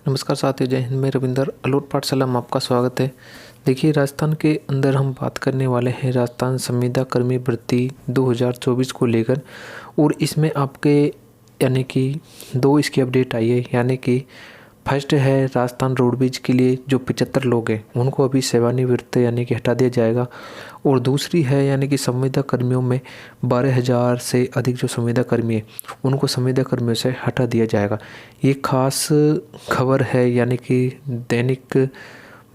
नमस्कार साथियों, जय हिंद। मैं रविंदर अलूट पाठशाला में आपका स्वागत है। देखिए, राजस्थान के अंदर हम बात करने वाले हैं राजस्थान संविदा कर्मी भर्ती 2024 को लेकर। और इसमें आपके यानी कि दो इसकी अपडेट आई है। यानी कि फर्स्ट है राजस्थान रोडवेज के लिए जो 75 लोग हैं उनको अभी सेवानिवृत्त यानी कि हटा दिया जाएगा। और दूसरी है यानी कि संविदा कर्मियों में 12,000 से अधिक जो संविदा कर्मी है उनको संविदा कर्मियों से हटा दिया जाएगा। ये खास खबर है यानी कि दैनिक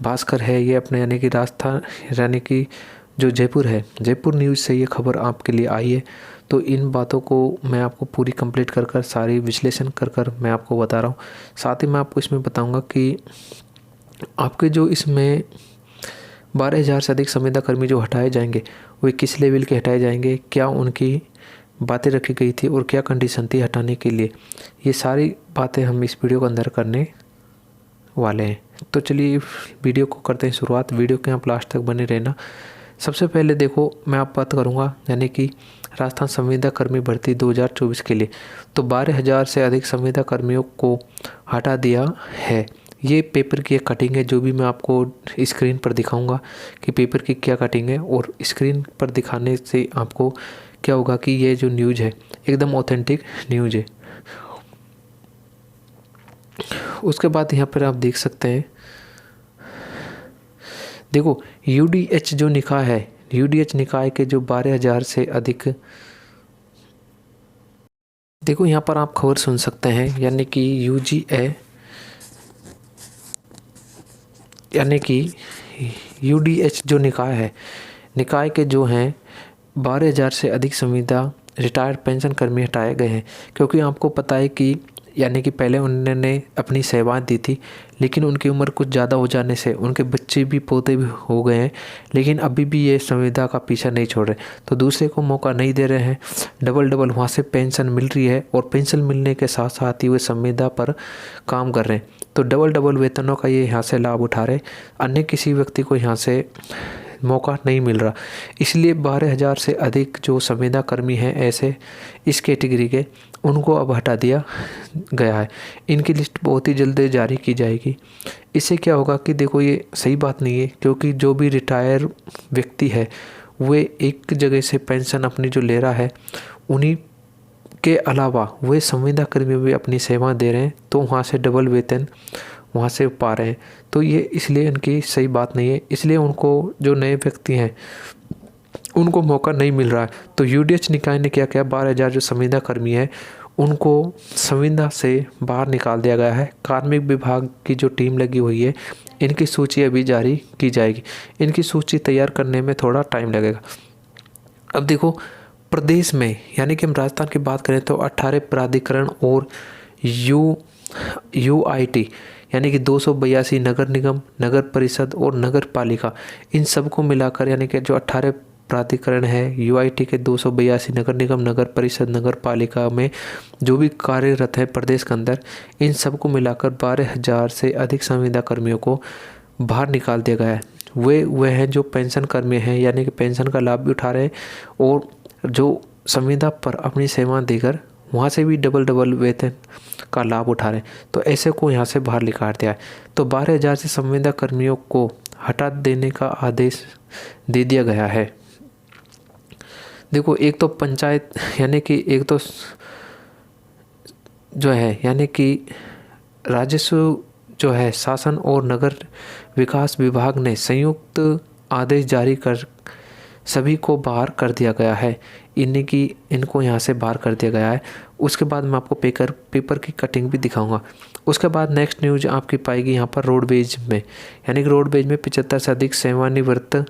भास्कर है ये अपने यानी कि राजस्थान यानी कि जो जयपुर है, जयपुर न्यूज़ से ये खबर आपके लिए आई है। तो इन बातों को मैं आपको पूरी कंप्लीट कर कर सारी विश्लेषण कर कर मैं आपको बता रहा हूँ। साथ ही मैं आपको इसमें बताऊँगा कि आपके जो इसमें 12,000 से अधिक संविदा कर्मी जो हटाए जाएंगे वे किस लेवल के हटाए जाएंगे, क्या उनकी बातें रखी गई थी और क्या कंडीशन थी हटाने के लिए, ये सारी बातें हम इस वीडियो के अंदर करने वाले हैं। तो चलिए वीडियो को करते हैं शुरुआत। वीडियो के आप लास्ट तक बने रहना। सबसे पहले देखो, मैं आप बात करूंगा यानी कि राजस्थान संविदा कर्मी भर्ती 2024 के लिए। तो 12,000 से अधिक संविदा कर्मियों को हटा दिया है। ये पेपर की एक कटिंग है जो भी मैं आपको स्क्रीन पर दिखाऊंगा कि पेपर की क्या कटिंग है। और स्क्रीन पर दिखाने से आपको क्या होगा कि ये जो न्यूज़ है एकदम ऑथेंटिक न्यूज़ है। उसके बाद यहाँ पर आप देख सकते हैं, देखो यूडीएच जो निकाय है, यूडीएच निकाय के जो 12,000 से अधिक, देखो यहाँ पर आप खबर सुन सकते हैं यानी कि यूजीए यानी कि यूडीएच जो निकाय है, निकाय के जो हैं 12,000 से अधिक संविदा रिटायर्ड पेंशन कर्मी हटाए गए हैं। क्योंकि आपको पता है कि यानी कि पहले उन्होंने अपनी सेवाएं दी थी, लेकिन उनकी उम्र कुछ ज़्यादा हो जाने से उनके बच्चे भी पोते भी हो गए हैं, लेकिन अभी भी ये संविदा का पीछा नहीं छोड़ रहे। तो दूसरे को मौका नहीं दे रहे हैं। डबल वहाँ से पेंशन मिल रही है और पेंशन मिलने के साथ साथ ही वे संविदा पर काम कर रहे हैं। तो डबल वेतनों का ये यहाँ से लाभ उठा रहे, अन्य किसी व्यक्ति को यहाँ से मौका नहीं मिल रहा। इसलिए 12,000 से अधिक जो संविदा कर्मी हैं ऐसे इस कैटेगरी के, उनको अब हटा दिया गया है। इनकी लिस्ट बहुत ही जल्द जारी की जाएगी। इससे क्या होगा कि देखो, ये सही बात नहीं है, क्योंकि जो भी रिटायर व्यक्ति है वे एक जगह से पेंशन अपनी जो ले रहा है, उन्हीं के अलावा वे संविदा कर्मी भी अपनी सेवा दे रहे हैं, तो वहाँ से डबल वेतन वहाँ से पा रहे हैं। तो ये इसलिए इनकी सही बात नहीं है। इसलिए उनको जो नए व्यक्ति हैं उनको मौका नहीं मिल रहा है। तो यूडीएच निकाय ने क्या किया, 12,000 जो संविदा कर्मी है उनको संविदा से बाहर निकाल दिया गया है। कार्मिक विभाग की जो टीम लगी हुई है, इनकी सूची अभी जारी की जाएगी। इनकी सूची तैयार करने में थोड़ा टाइम लगेगा। अब देखो, प्रदेश में यानी कि हम राजस्थान की बात करें तो 18 प्राधिकरण और यूआईटी यानी कि 282 नगर निगम, नगर परिषद और नगर पालिका, इन सबको मिलाकर यानी कि जो 18 प्राधिकरण है, यूआईटी के 282 नगर निगम, नगर परिषद, नगर पालिका में जो भी कार्यरत है प्रदेश के अंदर, इन सबको मिलाकर 12,000 से अधिक संविदा कर्मियों को बाहर निकाल दिया गया है। वे हैं जो पेंशन कर्मी हैं यानी कि पेंशन का लाभ भी उठा रहे हैं और जो संविदा पर अपनी सेवा देकर वहाँ से भी डबल वेतन का लाभ उठा रहे हैं। तो ऐसे को यहाँ से बाहर निकाल दिया है। तो 12,000 से संविदा कर्मियों को हटा देने का आदेश दे दिया गया है। देखो, एक तो पंचायत यानी कि एक तो जो है यानी कि राजस्व जो है, शासन और नगर विकास विभाग ने संयुक्त आदेश जारी कर सभी को बाहर कर दिया गया है। इनको यहाँ से बाहर कर दिया गया है। उसके बाद मैं आपको पेपर की कटिंग भी दिखाऊंगा। उसके बाद नेक्स्ट न्यूज आपकी पाएगी यहाँ पर रोडवेज में, यानी कि रोडवेज में 75 से अधिक सेवानिवृत्त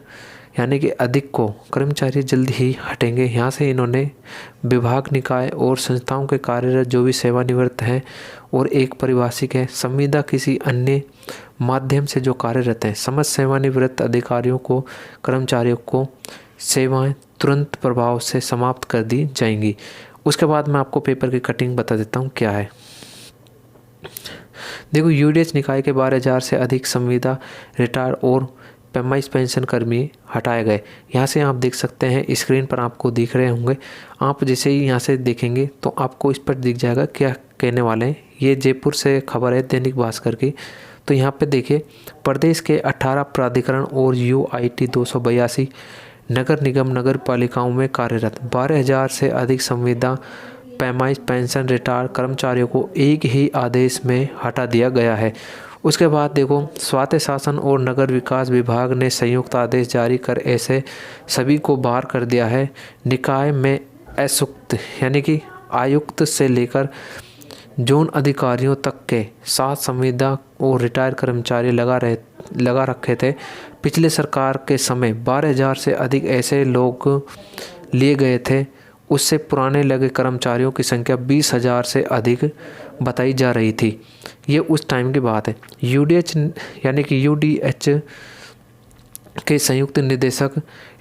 यानी कि अधिक को कर्मचारी जल्द ही हटेंगे। यहाँ से इन्होंने विभाग, निकाय और संस्थाओं के कार्यरत जो भी सेवानिवृत्त हैं और एक परिभाषिक है, संविदा किसी अन्य माध्यम से जो कार्यरत हैं, समस्त सेवानिवृत्त अधिकारियों को, कर्मचारियों को सेवाएं तुरंत प्रभाव से समाप्त कर दी जाएंगी। उसके बाद मैं आपको पेपर की कटिंग बता देता हूँ क्या है। देखो, यूडीएच निकाय के 12,000 से अधिक संविदा रिटायर और पैमाइश पेंशन कर्मी हटाए गए। यहाँ से आप देख सकते हैं, स्क्रीन पर आपको दिख रहे होंगे। आप जैसे ही यहाँ से देखेंगे तो आपको इस पर दिख जाएगा क्या कहने वाले हैं ये जयपुर से खबर है दैनिक भास्कर की। तो यहाँ पे देखिए, प्रदेश के 18 प्राधिकरण और UIT 282 नगर निगम नगर पालिकाओं में कार्यरत 12,000 से अधिक संविदा पैमाइश पेंशन रिटायर्ड कर्मचारियों को एक ही आदेश में हटा दिया गया है। उसके बाद देखो, स्वायत्त शासन और नगर विकास विभाग ने संयुक्त आदेश जारी कर ऐसे सभी को बाहर कर दिया है। निकाय में आयुक्त यानी कि आयुक्त से लेकर जोन अधिकारियों तक के 7 संविदा और रिटायर्ड कर्मचारी लगा रखे थे। पिछले सरकार के समय 12,000 से अधिक ऐसे लोग लिए गए थे। उससे पुराने लगे कर्मचारियों की संख्या 20,000 से अधिक बताई जा रही थी। ये उस टाइम की बात है। UDH यानी कि UDH के संयुक्त निदेशक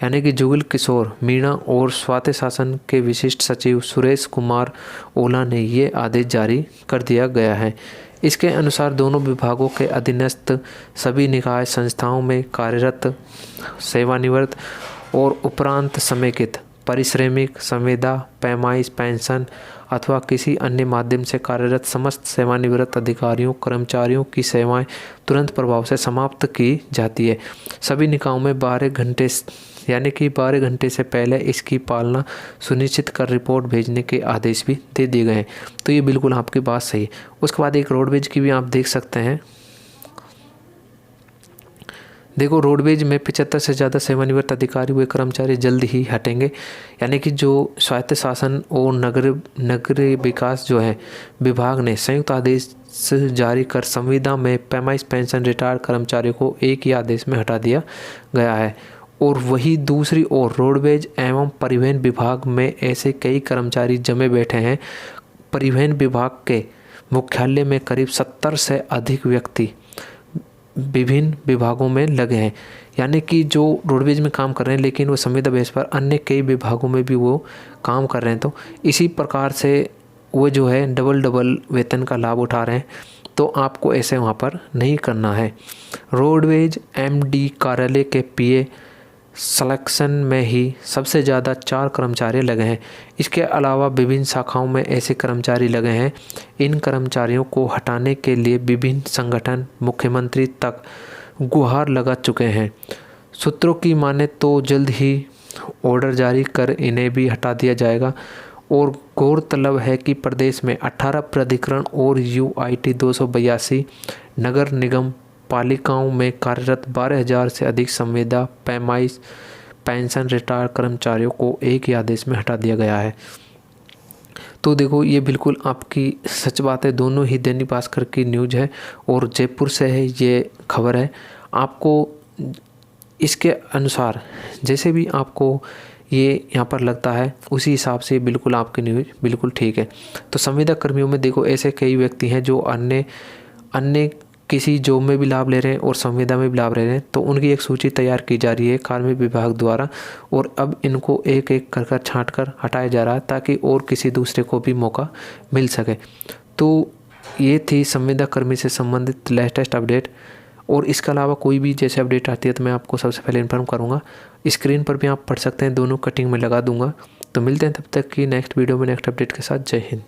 यानी कि जुगल किशोर मीणा और स्वायत्त शासन के विशिष्ट सचिव सुरेश कुमार ओला ने ये आदेश जारी कर दिया गया है। इसके अनुसार दोनों विभागों के अधीनस्थ सभी निकाय संस्थाओं में कार्यरत सेवानिवृत्त और उपरांत समेकित पारिश्रमिक संविदा पैमाइश पेंशन अथवा किसी अन्य माध्यम से कार्यरत समस्त सेवानिवृत्त अधिकारियों कर्मचारियों की सेवाएं तुरंत प्रभाव से समाप्त की जाती है। सभी निकायों में 12 घंटे यानी कि 12 घंटे से पहले इसकी पालना सुनिश्चित कर रिपोर्ट भेजने के आदेश भी दे दिए गए हैं। तो ये बिल्कुल आपकी बात सही है। उसके बाद एक रोडवेज की भी आप देख सकते हैं। देखो, रोडवेज में 75 से ज़्यादा सेवानिवृत्त अधिकारी हुए कर्मचारी जल्द ही हटेंगे। यानी कि जो स्वायत्त शासन और नगरीय विकास जो है विभाग ने संयुक्त आदेश जारी कर संविदा में पैमाइश पेंशन रिटायर्ड कर्मचारियों को एक ही आदेश में हटा दिया गया है। और वही दूसरी ओर रोडवेज एवं परिवहन विभाग में ऐसे कई कर्मचारी जमे बैठे हैं। परिवहन विभाग के मुख्यालय में करीब 70 से अधिक व्यक्ति विभिन्न विभागों में लगे हैं। यानी कि जो रोडवेज में काम कर रहे हैं लेकिन वो संविदा बेस पर अन्य कई विभागों में भी वो काम कर रहे हैं। तो इसी प्रकार से वो जो है डबल वेतन का लाभ उठा रहे हैं। तो आपको ऐसे वहाँ पर नहीं करना है। रोडवेज MD कार्यालय के PA सिलेक्शन में ही सबसे ज़्यादा 4 कर्मचारी लगे हैं। इसके अलावा विभिन्न शाखाओं में ऐसे कर्मचारी लगे हैं। इन कर्मचारियों को हटाने के लिए विभिन्न संगठन मुख्यमंत्री तक गुहार लगा चुके हैं। सूत्रों की माने तो जल्द ही ऑर्डर जारी कर इन्हें भी हटा दिया जाएगा। और गौरतलब है कि प्रदेश में 18 प्राधिकरण और UIT 282 नगर निगम पालिकाओं में कार्यरत 12,000 से अधिक संविदा पैमाइश पेंशन रिटायर्ड कर्मचारियों को एक ही आदेश में हटा दिया गया है। तो देखो, ये बिल्कुल आपकी सच बात है। दोनों ही दैनिक भास्कर की न्यूज़ है और जयपुर से है ये खबर है। आपको इसके अनुसार जैसे भी आपको ये यहाँ पर लगता है उसी हिसाब से बिल्कुल आपकी न्यूज़ बिल्कुल ठीक है। तो संविदा कर्मियों में देखो ऐसे कई व्यक्ति हैं जो अन्य किसी जॉब में भी लाभ ले रहे हैं और संविदा में भी लाभ ले रहे हैं। तो उनकी एक सूची तैयार की जा रही है कार्मिक विभाग द्वारा और अब इनको एक एक कर छांट कर हटाया जा रहा है ताकि और किसी दूसरे को भी मौका मिल सके। तो ये थी संविदा कर्मी से संबंधित लेटेस्ट अपडेट। और इसके अलावा कोई भी जैसे अपडेट आती है तो मैं आपको सबसे पहले इन्फॉर्म करूँगा। स्क्रीन पर भी आप पढ़ सकते हैं, दोनों कटिंग में लगा दूँगा। तो मिलते हैं तब तक की नेक्स्ट वीडियो में नेक्स्ट अपडेट के साथ। जय हिंद।